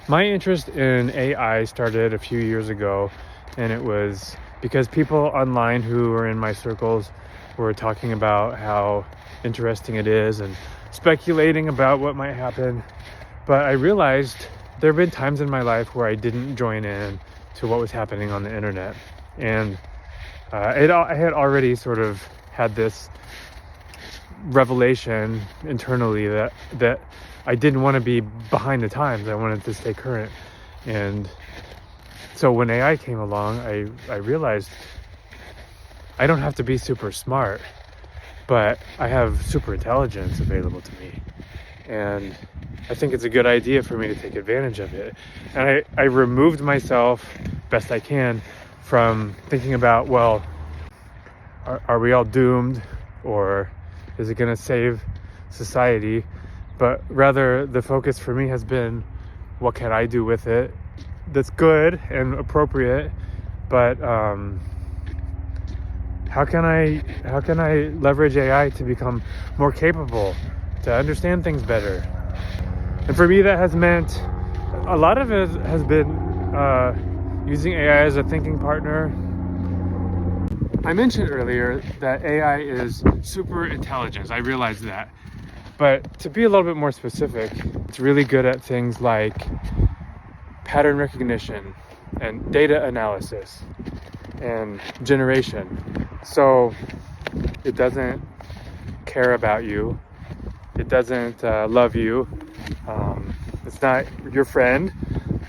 My interest in AI started a few years ago, and it was because people online who were in my circles were talking about how interesting it is and speculating about what might happen. But I realized there have been times in my life where I didn't join in to what was happening on the internet. And I had already sort of had this revelation internally that I didn't want to be behind the times. I wanted to stay current. And so when AI came along, I realized I don't have to be super smart, but I have super intelligence available to me. And I think it's a good idea for me to take advantage of it. And I removed myself best I can from thinking about, well, are we all doomed, or is it going to save society? But rather, the focus for me has been, what can I do with it that's good and appropriate, but how can I leverage AI to become more capable, to understand things better? And for me, that has meant a lot of it has been using AI as a thinking partner. I mentioned earlier that AI is super intelligence. I realized that. But to be a little bit more specific, it's really good at things like pattern recognition and data analysis and generation. So it doesn't care about you. It doesn't love you. It's not your friend,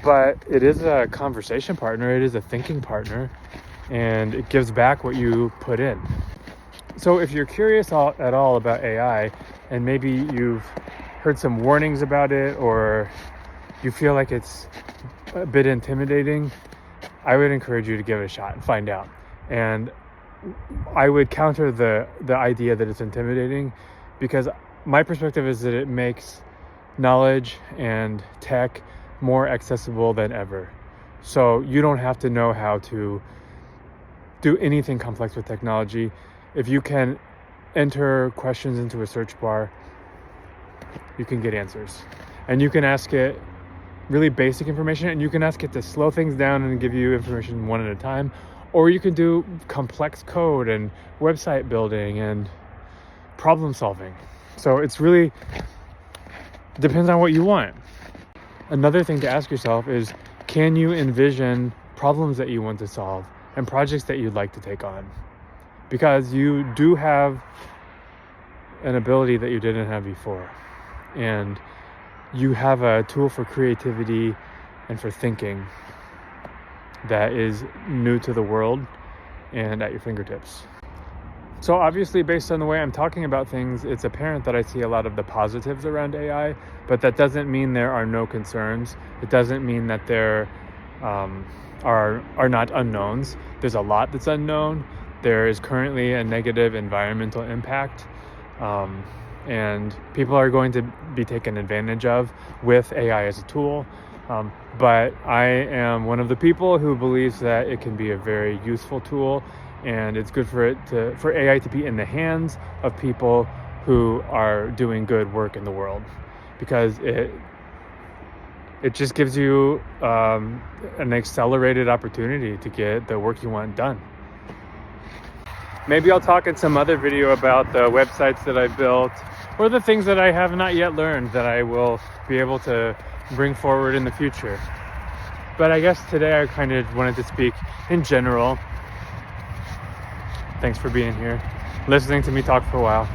but it is a conversation partner. It is a thinking partner, and it gives back what you put in. So if you're curious at all about AI, and maybe you've heard some warnings about it, or you feel like it's a bit intimidating, I would encourage you to give it a shot and find out. And I would counter the idea that it's intimidating, because my perspective is that it makes knowledge and tech more accessible than ever. So you don't have to know how to do anything complex with technology. If you can enter questions into a search bar, you can get answers. And you can ask it really basic information, and you can ask it to slow things down and give you information one at a time. Or you can do complex code and website building and problem solving. So it's really depends on what you want. Another thing to ask yourself is, can you envision problems that you want to solve and projects that you'd like to take on? Because you do have an ability that you didn't have before. And you have a tool for creativity and for thinking that is new to the world and at your fingertips. So obviously, based on the way I'm talking about things, it's apparent that I see a lot of the positives around AI, but that doesn't mean there are no concerns. It doesn't mean that there are not unknowns. There's a lot that's unknown. There is currently a negative environmental impact, and people are going to be taken advantage of with AI as a tool. But I am one of the people who believes that it can be a very useful tool, and it's good for AI to be in the hands of people who are doing good work in the world, because it just gives you an accelerated opportunity to get the work you want done. Maybe I'll talk in some other video about the websites that I built, or the things that I have not yet learned that I will be able to bring forward in the future. But I guess today I kind of wanted to speak in general. Thanks for being here, listening to me talk for a while.